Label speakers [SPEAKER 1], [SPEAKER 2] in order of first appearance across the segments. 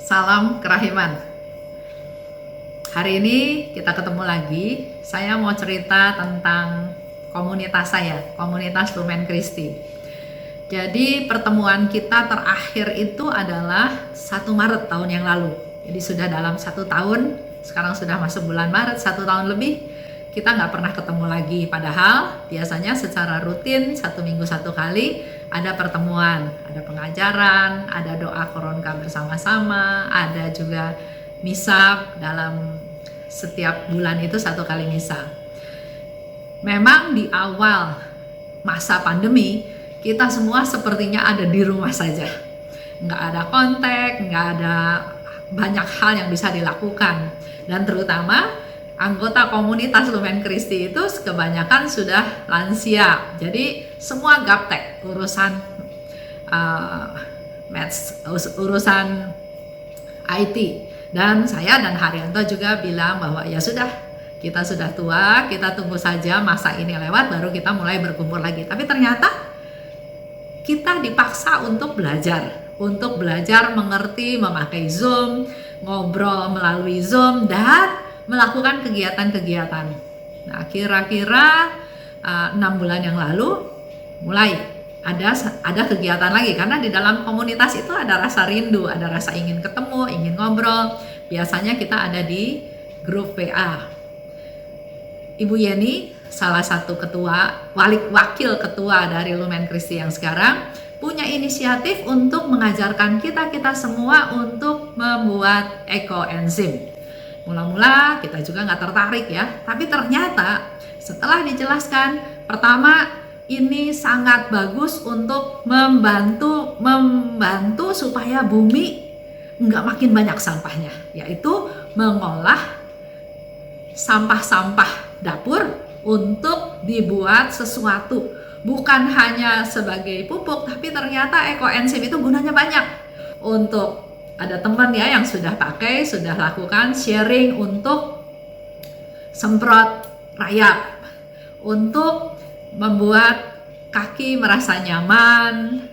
[SPEAKER 1] Salam kerahiman. Hari ini kita ketemu lagi. Saya mau cerita tentang komunitas saya, komunitas Lumen Christi. Jadi pertemuan kita terakhir itu adalah 1 Maret tahun yang lalu. Jadi sudah dalam 1 tahun, sekarang sudah masuk bulan Maret, 1 tahun lebih kita nggak pernah ketemu lagi. Padahal biasanya secara rutin 1 minggu 1 kali ada pertemuan, ada pengajaran, ada doa koronka bersama-sama, ada juga misa dalam setiap bulan itu 1 kali misa. Memang di awal masa pandemi kita semua sepertinya ada di rumah saja, nggak ada kontak, nggak ada banyak hal yang bisa dilakukan, dan terutama anggota komunitas Lumen Christi itu kebanyakan sudah lansia, jadi semua gaptek urusan urusan IT. Dan saya dan Haryanto juga bilang bahwa ya sudah, kita sudah tua, kita tunggu saja masa ini lewat baru kita mulai berkumpul lagi. Tapi ternyata kita dipaksa untuk belajar mengerti, memakai Zoom, ngobrol melalui Zoom, dan melakukan kegiatan-kegiatan. Nah, kira-kira 6 bulan yang lalu mulai ada kegiatan lagi, karena di dalam komunitas itu ada rasa rindu, ada rasa ingin ketemu, ingin ngobrol. Biasanya kita ada di grup WA. Ibu Yeni, salah satu wakil ketua dari Lumen Christi yang sekarang, punya inisiatif untuk mengajarkan kita semua untuk membuat ekoenzim. Mula-mula kita juga nggak tertarik ya, tapi ternyata setelah dijelaskan, pertama ini sangat bagus untuk membantu supaya bumi nggak makin banyak sampahnya, yaitu mengolah sampah-sampah dapur untuk dibuat sesuatu, bukan hanya sebagai pupuk, tapi ternyata ekoenzim itu gunanya banyak. Untuk ada teman ya yang sudah pakai, sudah lakukan sharing untuk semprot rayap, untuk membuat kaki merasa nyaman,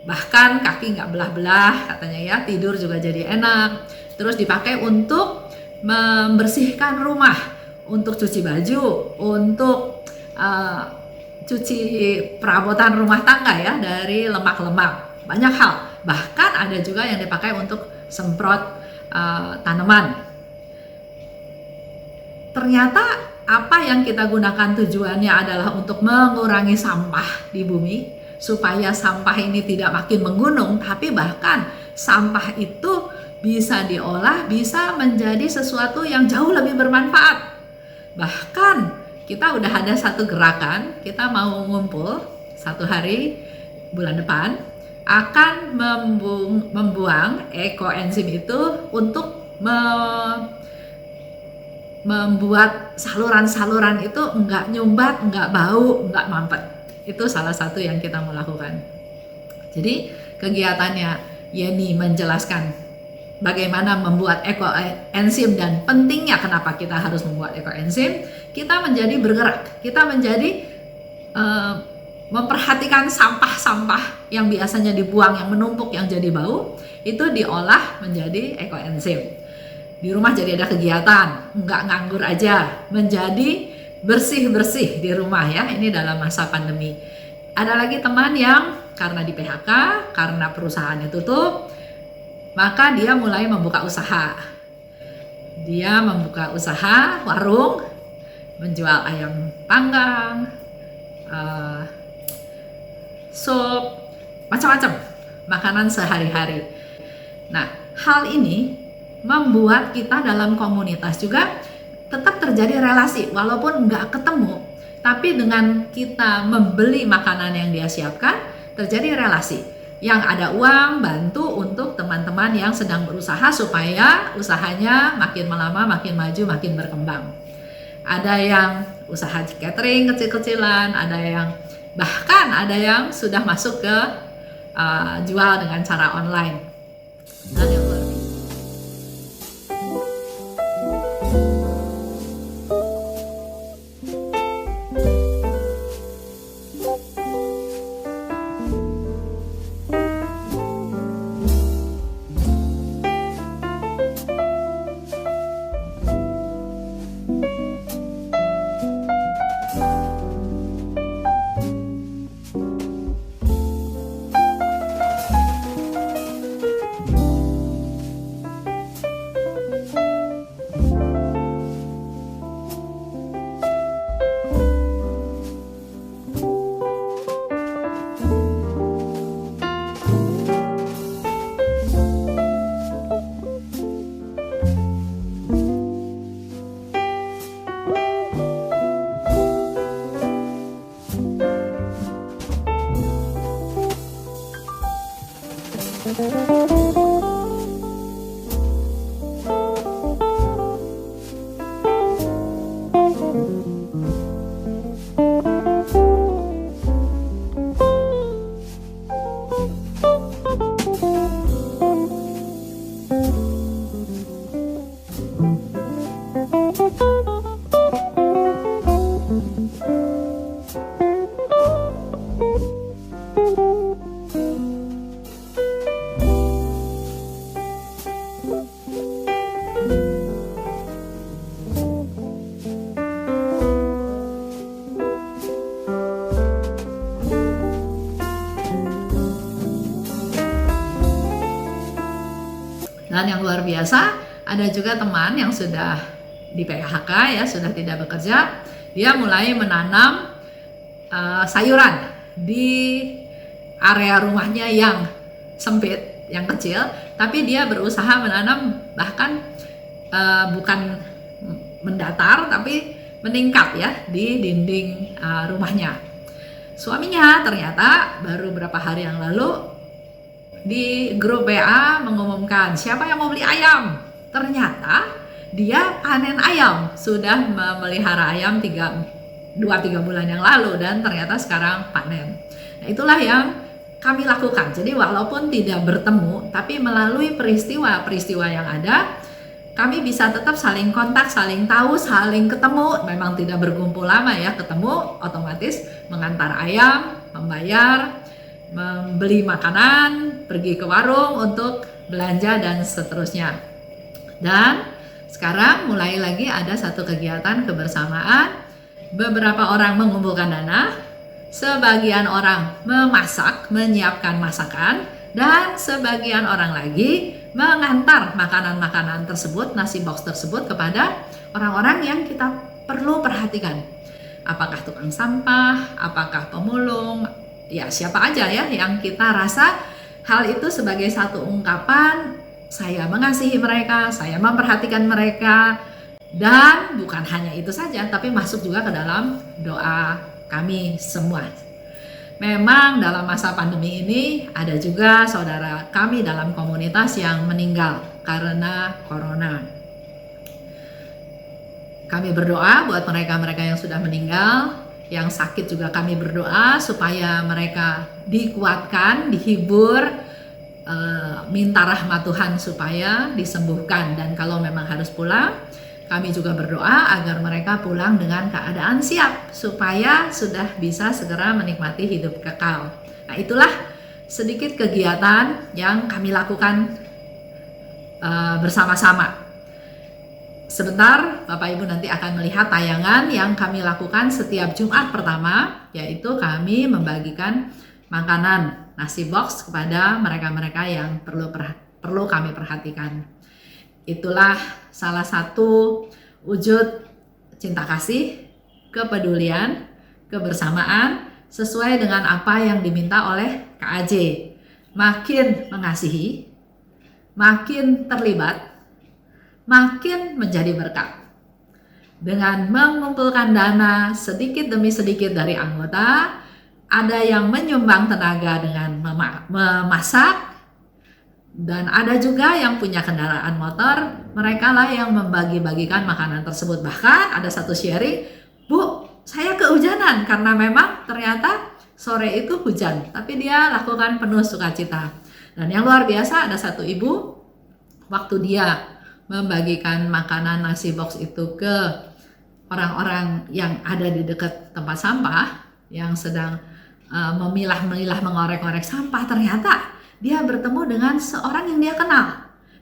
[SPEAKER 1] bahkan kaki nggak belah-belah katanya ya, tidur juga jadi enak. Terus dipakai untuk membersihkan rumah, untuk cuci baju, untuk cuci perabotan rumah tangga ya, dari lemak-lemak, banyak hal. Bahkan ada juga yang dipakai untuk semprot tanaman. Ternyata apa yang kita gunakan tujuannya adalah untuk mengurangi sampah di bumi, supaya sampah ini tidak makin menggunung, tapi bahkan sampah itu bisa diolah, bisa menjadi sesuatu yang jauh lebih bermanfaat. Bahkan kita udah ada satu gerakan, kita mau ngumpul 1 hari bulan depan, akan membuang ekoenzim itu untuk membuat saluran-saluran itu enggak nyumbat, enggak bau, enggak mampet. Itu salah satu yang kita mau lakukan. Jadi kegiatannya Yeni menjelaskan bagaimana membuat ekoenzim dan pentingnya kenapa kita harus membuat ekoenzim. Kita menjadi bergerak, kita menjadi memperhatikan sampah-sampah yang biasanya dibuang, yang menumpuk, yang jadi bau, itu diolah menjadi ekoenzim. Di rumah jadi ada kegiatan, nggak nganggur aja, menjadi bersih-bersih di rumah ya, ini dalam masa pandemi. Ada lagi teman yang karena di PHK, karena perusahaannya tutup, maka dia mulai membuka usaha. Dia membuka usaha warung, menjual ayam panggang, sup, macam-macam makanan sehari-hari. Nah, hal ini membuat kita dalam komunitas juga tetap terjadi relasi, walaupun nggak ketemu, tapi dengan kita membeli makanan yang dia siapkan, terjadi relasi. Yang ada uang bantu untuk teman-teman yang sedang berusaha supaya usahanya makin lama makin maju, makin berkembang. Ada yang usaha catering kecil-kecilan, bahkan ada yang sudah masuk ke jual dengan cara online. Dan yang luar biasa. Dan yang luar biasa, ada juga teman yang sudah di PHK ya, sudah tidak bekerja, dia mulai menanam sayuran di area rumahnya yang sempit, yang kecil, tapi dia berusaha menanam bahkan bukan mendatar tapi meningkat ya di dinding rumahnya. Suaminya ternyata baru beberapa hari yang lalu di grup WA mengumumkan siapa yang mau beli ayam. Ternyata dia panen ayam, sudah memelihara ayam 2-3 bulan yang lalu dan ternyata sekarang panen. Nah, itulah yang kami lakukan. Jadi walaupun tidak bertemu, tapi melalui peristiwa-peristiwa yang ada, kami bisa tetap saling kontak, saling tahu, saling ketemu. Memang tidak berkumpul lama ya, ketemu otomatis mengantar ayam, membayar, membeli makanan, pergi ke warung untuk belanja dan seterusnya. Dan sekarang mulai lagi ada satu kegiatan kebersamaan. Beberapa orang mengumpulkan dana, sebagian orang memasak, menyiapkan masakan, dan sebagian orang lagi mengantar makanan-makanan tersebut, nasi box tersebut kepada orang-orang yang kita perlu perhatikan. Apakah tukang sampah, apakah pemulung, ya siapa aja ya yang kita rasa hal itu sebagai satu ungkapan saya mengasihi mereka, saya memperhatikan mereka, dan bukan hanya itu saja tapi masuk juga ke dalam doa kami semua. Memang dalam masa pandemi ini ada juga saudara kami dalam komunitas yang meninggal karena corona. Kami berdoa buat mereka-mereka yang sudah meninggal. Yang sakit juga kami berdoa supaya mereka dikuatkan, dihibur, minta rahmat Tuhan supaya disembuhkan. Dan kalau memang harus pulang, kami juga berdoa agar mereka pulang dengan keadaan siap supaya sudah bisa segera menikmati hidup kekal. Nah, itulah sedikit kegiatan yang kami lakukan bersama-sama. Sebentar Bapak Ibu nanti akan melihat tayangan yang kami lakukan setiap Jumat pertama, yaitu kami membagikan makanan nasi box kepada mereka-mereka yang perlu kami perhatikan. Itulah salah satu wujud cinta kasih, kepedulian, kebersamaan sesuai dengan apa yang diminta oleh KAJ. Makin mengasihi, makin terlibat, makin menjadi berkat. Dengan mengumpulkan dana sedikit demi sedikit dari anggota, ada yang menyumbang tenaga dengan memasak, dan ada juga yang punya kendaraan motor, mereka lah yang membagi-bagikan makanan tersebut. Bahkan ada satu sharing, Bu, saya kehujanan karena memang ternyata sore itu hujan, tapi dia lakukan penuh sukacita. Dan yang luar biasa, ada satu ibu, waktu dia membagikan makanan nasi box itu ke orang-orang yang ada di dekat tempat sampah yang sedang memilah-milah, mengorek-orek sampah, ternyata dia bertemu dengan seorang yang dia kenal,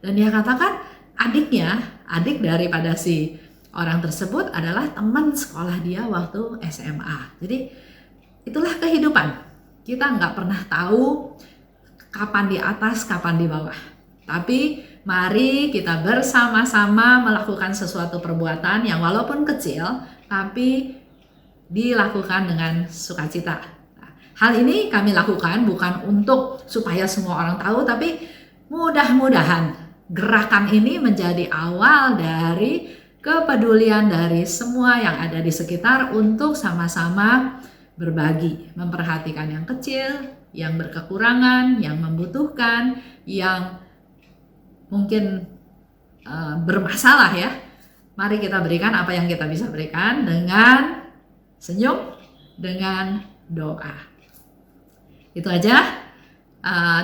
[SPEAKER 1] dan dia katakan adik daripada si orang tersebut adalah teman sekolah dia waktu SMA. Jadi itulah kehidupan, kita nggak pernah tahu kapan di atas, kapan di bawah, tapi mari kita bersama-sama melakukan sesuatu perbuatan yang walaupun kecil, tapi dilakukan dengan sukacita. Nah, hal ini kami lakukan bukan untuk supaya semua orang tahu, tapi mudah-mudahan gerakan ini menjadi awal dari kepedulian dari semua yang ada di sekitar untuk sama-sama berbagi, memperhatikan yang kecil, yang berkekurangan, yang membutuhkan, yang mungkin bermasalah ya. Mari kita berikan apa yang kita bisa berikan dengan senyum, dengan doa. Itu aja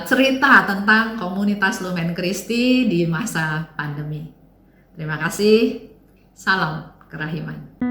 [SPEAKER 1] cerita tentang komunitas Lumen Christi di masa pandemi. Terima kasih. Salam kerahiman.